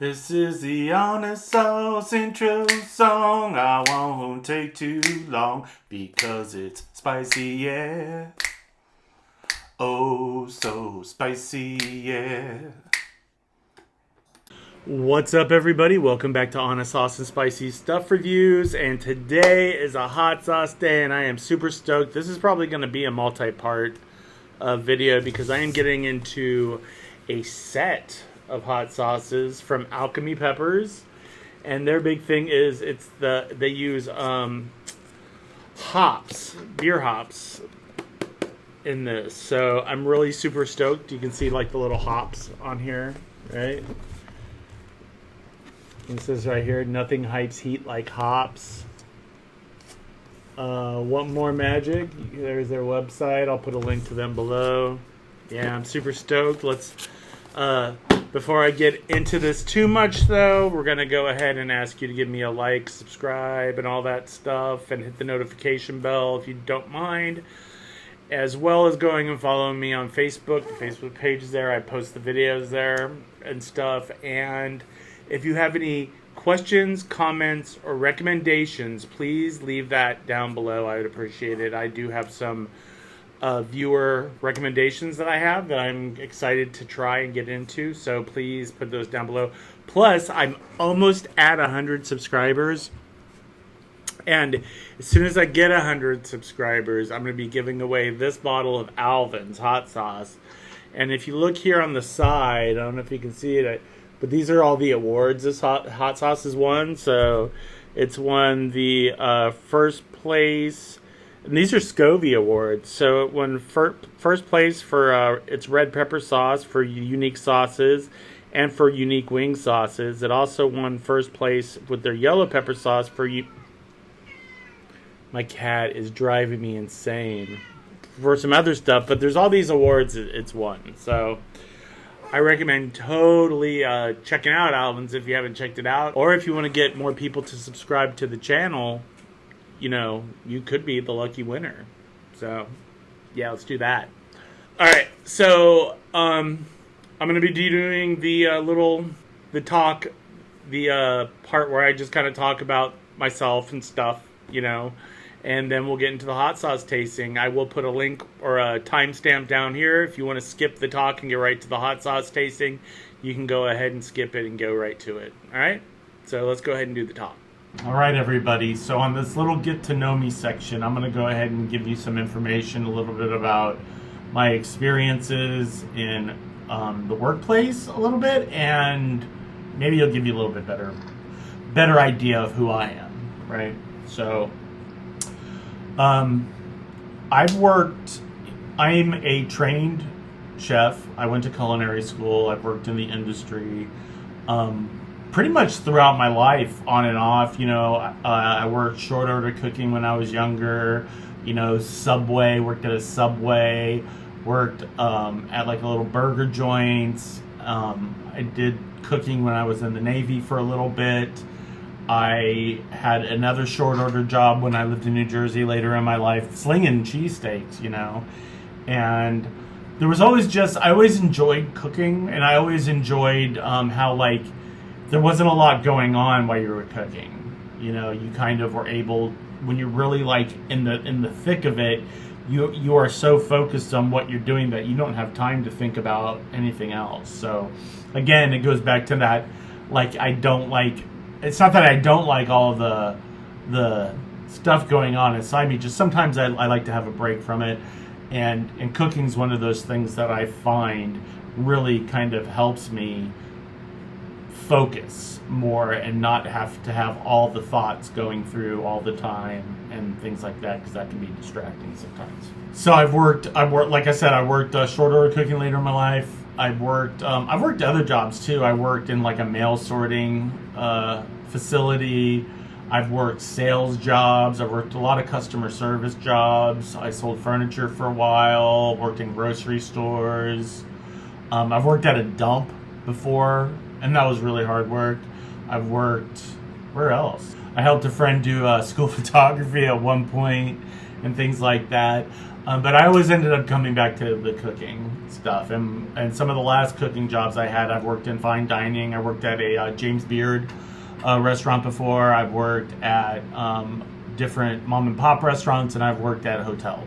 This is the Honest Sauce intro song. I won't take too long because it's spicy, yeah. Oh, so spicy, yeah. What's up, everybody? Welcome back to Honest Sauce and Spicy Stuff Reviews. And today is a hot sauce day, and I am super stoked. This is probably going to be a multi-part video because I am getting into a set of hot sauces from Alchemy Peppers, and their big thing is they use hops, beer hops in this. So I'm really super stoked. You can see like the little hops on here, right? It says right here, nothing hypes heat like hops. Want more magic? There's their website. I'll put a link to them below. Yeah, I'm super stoked. Let's before I get into this too much, though, we're going to go ahead and ask you to give me a like, subscribe, and all that stuff, and hit the notification bell if you don't mind, as well as going and following me on Facebook. The Facebook page is there. I post the videos there and stuff. And if you have any questions, comments, or recommendations, please leave that down below. I would appreciate it. I do have some viewer recommendations that I have that I'm excited to try and get into, so please put those down below. Plus, I'm almost at 100 subscribers, and as soon as I get 100 subscribers, I'm going to be giving away this bottle of Alvin's hot sauce. And if you look here on the side, I don't know if you can see it, but these are all the awards this hot sauce has won. So it's won the first place. And these are Scovie Awards. So it won first place for its red pepper sauce for unique sauces and for unique wing sauces. It also won first place with their yellow pepper sauce for My cat is driving me insane for some other stuff, but there's all these awards it's won. So I recommend totally checking out Alvin's if you haven't checked it out. Or if you want to get more people to subscribe to the channel, you know, you could be the lucky winner. So, yeah, let's do that. All right, so I'm going to be doing the part where I just kind of talk about myself and stuff, you know, and then we'll get into the hot sauce tasting. I will put a link or a timestamp down here. If you want to skip the talk and get right to the hot sauce tasting, you can go ahead and skip it and go right to it. All right, so let's go ahead and do the talk. All right, everybody. So on this little get to know me section, I'm going to go ahead and give you some information, a little bit about my experiences in the workplace a little bit, and maybe it'll give you a little bit better idea of who I am, right? So I'm a trained chef. I went to culinary school. I've worked in the industry. Pretty much throughout my life, on and off. You know, I worked short order cooking when I was younger. You know, Subway, worked at a Subway, worked at like a little burger joints. I did cooking when I was in the Navy for a little bit. I had another short order job when I lived in New Jersey later in my life, slinging cheesesteaks, you know. And there was always I always enjoyed cooking, and I always enjoyed how, like, there wasn't a lot going on while you were cooking. You know, you kind of were able, when you're really like in the thick of it, you are so focused on what you're doing that you don't have time to think about anything else. So again, it goes back to that, like, it's not that I don't like all of the stuff going on inside me, just sometimes I like to have a break from it. And cooking's one of those things that I find really kind of helps me focus more and not have to have all the thoughts going through all the time and things like that, because that can be distracting sometimes. So I've worked like I said, I worked short order cooking later in my life. I've worked other jobs too. I worked in like a mail sorting facility. I've worked sales jobs. I've worked a lot of customer service jobs. I sold furniture for a while, worked in grocery stores. I've worked at a dump before, and that was really hard work. I've worked, where else? I helped a friend do school photography at one point and things like that. But I always ended up coming back to the cooking stuff. And some of the last cooking jobs I had, I've worked in fine dining. I worked at a James Beard restaurant before. I've worked at different mom and pop restaurants, and I've worked at a hotel.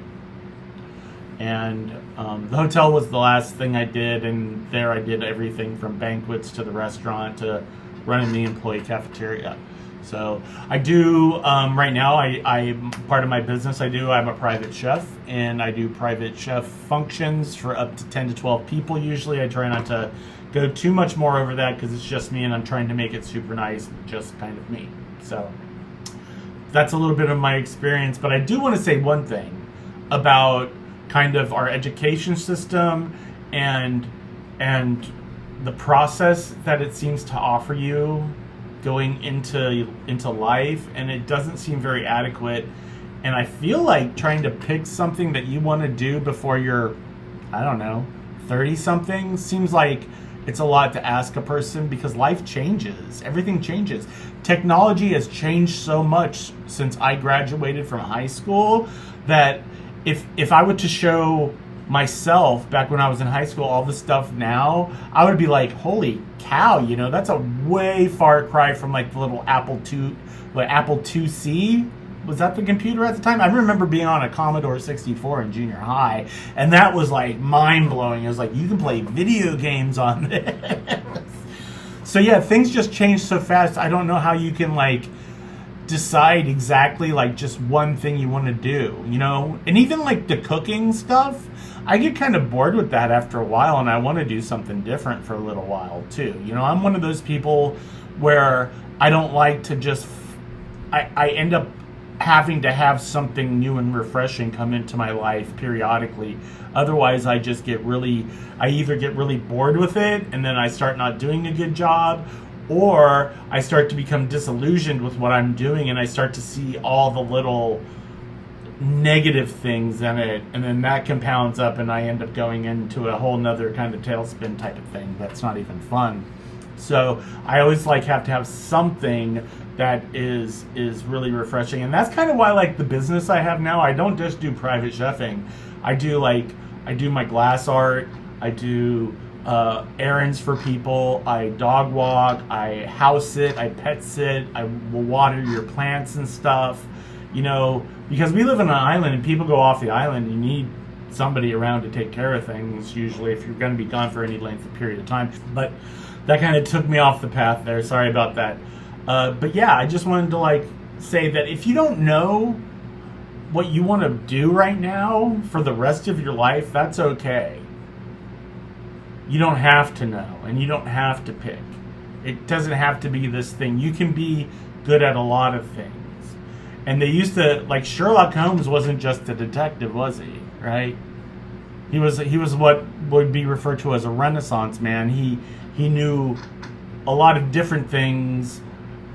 And the hotel was the last thing I did, and there I did everything from banquets to the restaurant to running the employee cafeteria. So I do, right now, I part of my business I'm a private chef, and I do private chef functions for up to 10 to 12 people usually. I try not to go too much more over that because it's just me, and I'm trying to make it super nice, just kind of me. So that's a little bit of my experience, but I do want to say one thing about kind of our education system and the process that it seems to offer you going into life, and it doesn't seem very adequate. And I feel like trying to pick something that you want to do before you're, I don't know, 30 something seems like it's a lot to ask a person, because life changes. Everything changes. Technology has changed so much since I graduated from high school that if I were to show myself back when I was in high school all this stuff now, I would be like, holy cow, that's a way far cry from like the little Apple IIc. Was that the computer at the time? I remember being on a Commodore 64 in junior high, and that was like mind-blowing. It was like, you can play video games on this. So yeah, things just change so fast. I don't know how you can like decide exactly like just one thing you want to do, And even like the cooking stuff, I get kind of bored with that after a while, and I want to do something different for a little while too. I'm one of those people where I don't like to just, I end up having to have something new and refreshing come into my life periodically. Otherwise, I either get really bored with it, and then I start not doing a good job, or I start to become disillusioned with what I'm doing, and I start to see all the little negative things in it, and then that compounds up, and I end up going into a whole nother kind of tailspin type of thing that's not even fun. So I always have to have something that is really refreshing, and that's kind of why the business I have now, I don't just do private chefing. I do my glass art, I do errands for people, I dog walk, I house sit, I pet sit, I will water your plants and stuff, because we live on an island and people go off the island. You need somebody around to take care of things usually if you're going to be gone for any length of period of time. But that kind of took me off the path there. Sorry about that. But yeah, I just wanted to say that if you don't know what you want to do right now for the rest of your life, that's okay. You don't have to know, and you don't have to pick. It doesn't have to be this thing. You can be good at a lot of things. And they used to, Sherlock Holmes wasn't just a detective, was he? Right? He was what would be referred to as a Renaissance man. He knew a lot of different things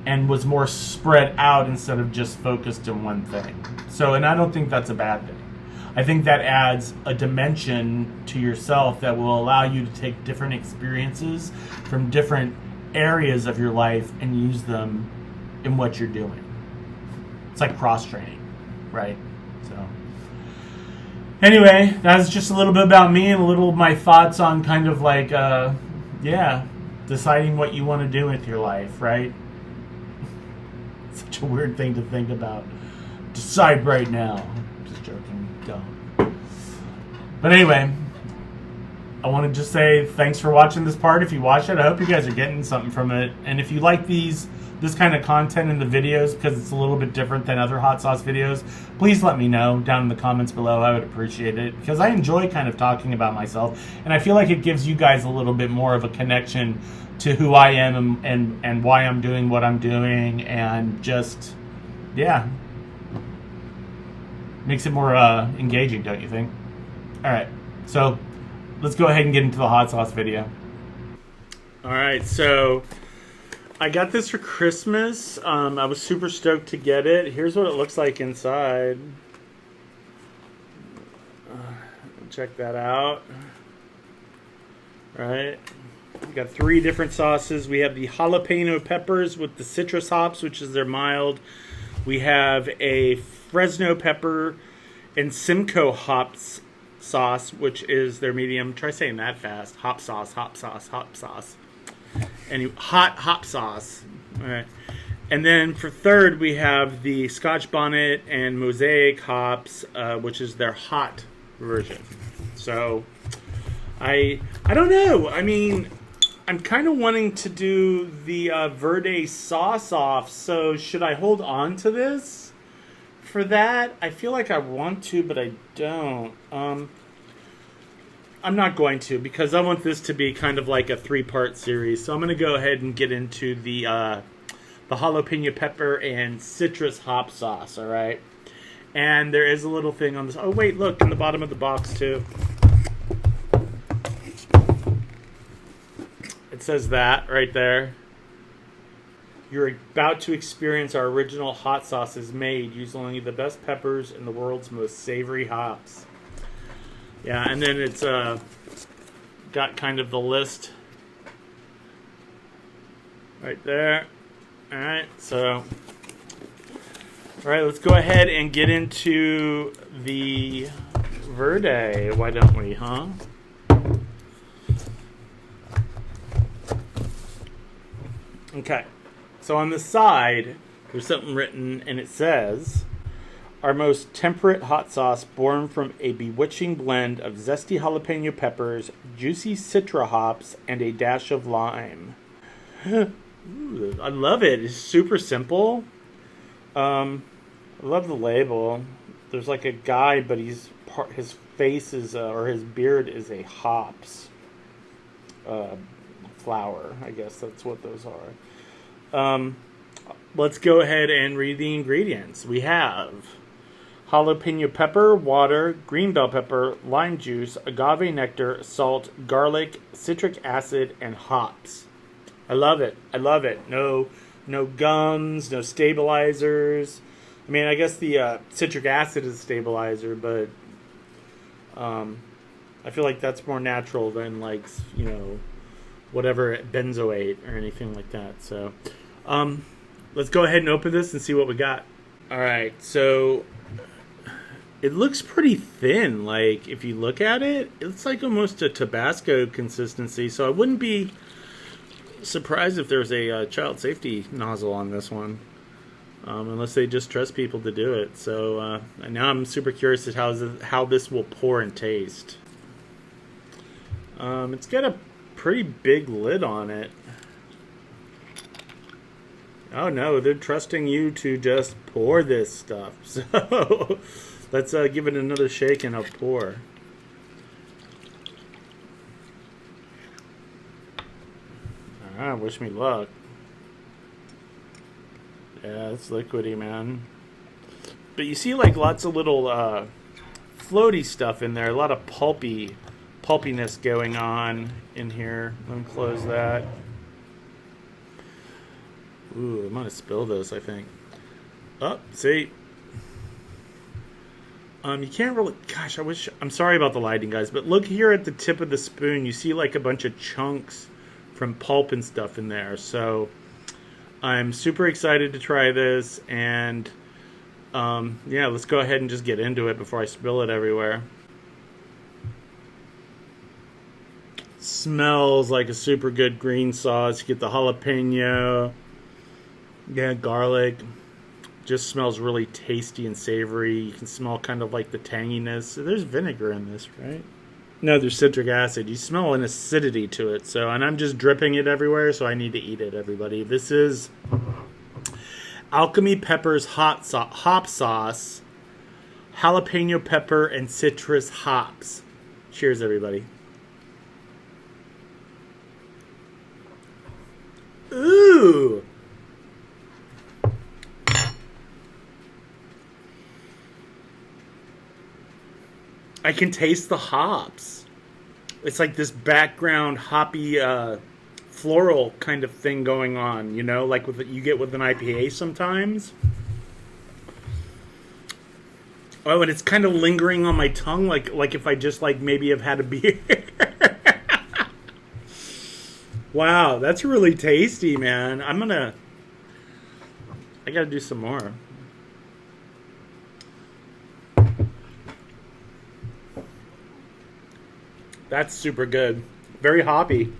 and was more spread out instead of just focused on one thing. So, and I don't think that's a bad thing. I think that adds a dimension to yourself that will allow you to take different experiences from different areas of your life and use them in what you're doing. It's like cross-training, right? So, anyway, that's just a little bit about me and a little of my thoughts on kind of deciding what you want to do with your life, right? Such a weird thing to think about. Decide right now. Just joking. Don't. But anyway, I want to just say thanks for watching this part. If you watch it, I hope you guys are getting something from it. And if you like this kind of content in the videos, because it's a little bit different than other hot sauce videos, please let me know down in the comments below. I would appreciate it, because I enjoy kind of talking about myself, and I feel like it gives you guys a little bit more of a connection to who I am and why I'm doing what I'm doing, and just, yeah, makes it more engaging, don't you think? All right, so let's go ahead and get into the hot sauce video. All right, so I got this for Christmas. I was super stoked to get it. Here's what it looks like inside. Check that out. Right. We got 3 different sauces. We have the Jalapeno Peppers with the citrus hops, which is their mild. We have a Fresno pepper and Simcoe Hops Sauce, which is their medium. Try saying that fast. Hopp Sauce, Hopp Sauce, Hopp Sauce. And hot Hopp Sauce. All right. And then for third, we have the Scotch Bonnet and Mosaic hops, which is their hot version. So I don't know. I mean, I'm kind of wanting to do the Verde sauce off. So should I hold on to this for that? I feel like I want to, but I don't. I'm not going to, because I want this to be kind of like a 3-part series. So I'm going to go ahead and get into the jalapeno pepper and citrus hop sauce, all right? And there is a little thing on this. Oh, wait, look, in the bottom of the box, too. It says that right there. You're about to experience our original hot sauces made using only the best peppers and the world's most savory hops. Yeah, and then it's got kind of the list right there. All right, so, all right, let's go ahead and get into the Verde. Why don't we, huh? Okay, so on the side, there's something written, and it says, our most temperate hot sauce born from a bewitching blend of zesty jalapeno peppers, juicy citra hops, and a dash of lime. Ooh, I love it. It's super simple. I love the label. There's like a guy, but his face is, or his beard is a hops flower. I guess that's what those are. Let's go ahead and read the ingredients. We have jalapeno pepper, water, green bell pepper, lime juice, agave nectar, salt, garlic, citric acid, and hops. I love it. I love it. No gums, no stabilizers. I mean, I guess the citric acid is a stabilizer, but I feel like that's more natural than, like, you know, whatever benzoate or anything like that. So let's go ahead and open this and see what we got. All right, so it looks pretty thin. Like, if you look at it, it's like almost a Tabasco consistency. So I wouldn't be surprised if there's a child safety nozzle on this one, unless they just trust people to do it. So now I'm super curious as how this will pour and taste. It's got a pretty big lid on it. Oh no, they're trusting you to just pour this stuff. So let's give it another shake and a pour. Wish me luck. Yeah, it's liquidy, man. But you see, like, lots of little floaty stuff in there. A lot of pulpiness going on in here. Let me close that. Ooh, I'm gonna spill this, I think. Oh, see. You can't really. Gosh, I'm sorry about the lighting, guys, but look here at the tip of the spoon. You see, like, a bunch of chunks from pulp and stuff in there. So I'm super excited to try this, and yeah, let's go ahead and just get into it before I spill it everywhere. Smells like a super good green sauce. You get the jalapeno, yeah, garlic. Just smells really tasty and savory. You can smell kind of like the tanginess. There's vinegar in this, right? No, there's citric acid. You smell an acidity to it. So, and I'm just dripping it everywhere, so I need to eat it, everybody. This is Alchemy Peppers Hopp Sauce, jalapeno pepper, and citrus hops. Cheers, everybody. Ooh! I can taste the hops. It's like this background hoppy, floral kind of thing going on, you know, like you get with an IPA sometimes. Oh, and it's kind of lingering on my tongue, like if I just, like, maybe have had a beer. Wow, that's really tasty, man. I gotta do some more. That's super good. Very hoppy,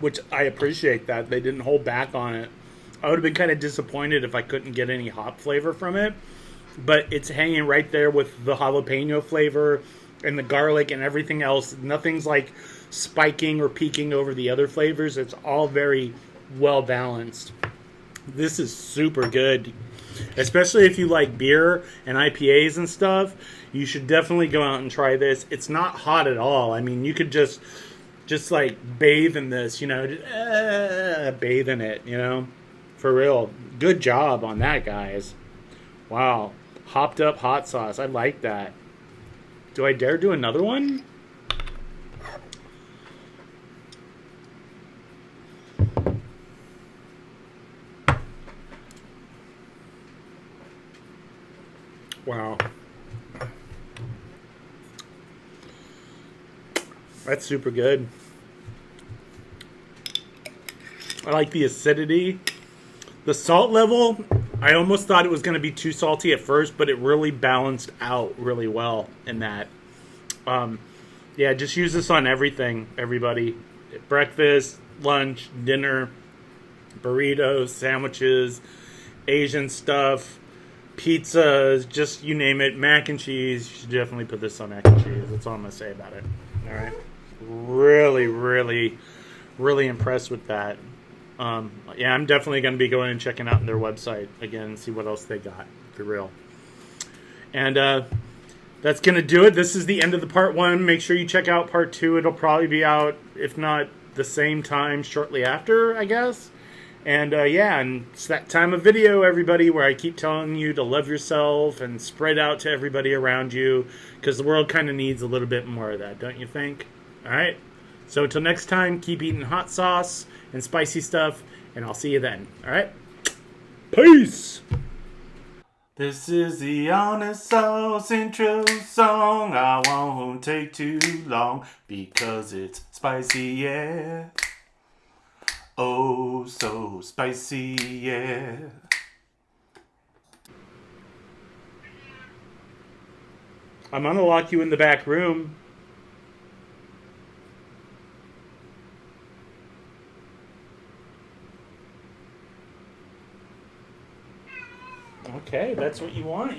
which I appreciate that. They didn't hold back on it. I would have been kind of disappointed if I couldn't get any hop flavor from it, but it's hanging right there with the jalapeno flavor and the garlic and everything else. Nothing's like spiking or peaking over the other flavors. It's all very well balanced. This is super good, especially if you like beer and IPAs and stuff. You should definitely go out and try this. It's not hot at all. I mean, you could just like bathe in this, bathe in it, for real. Good job on that, guys. Wow. Hopped up hot sauce. I like that. Do I dare do another one? Wow. That's super good. I like the acidity. The salt level, I almost thought it was going to be too salty at first, but it really balanced out really well in that. Yeah, just use this on everything, everybody. Breakfast, lunch, dinner, burritos, sandwiches, Asian stuff, pizzas, just you name it, mac and cheese. You should definitely put this on mac and cheese. That's all I'm going to say about it. All right. Really, really, really impressed with that. Yeah, I'm definitely going to be going and checking out their website again and see what else they got, for real. And that's going to do it. This is the end of the part 1. Make sure you check out part 2. It'll probably be out, if not the same time, shortly after, I guess. And yeah, and it's that time of video, everybody, where I keep telling you to love yourself and spread out to everybody around you, because the world kind of needs a little bit more of that, don't you think? All right? So until next time, keep eating hot sauce and spicy stuff, and I'll see you then. All right? Peace! This is the Honest Sauce intro song. I won't take too long because it's spicy, yeah. Oh, so spicy, yeah. I'm gonna lock you in the back room. Okay, that's what you want.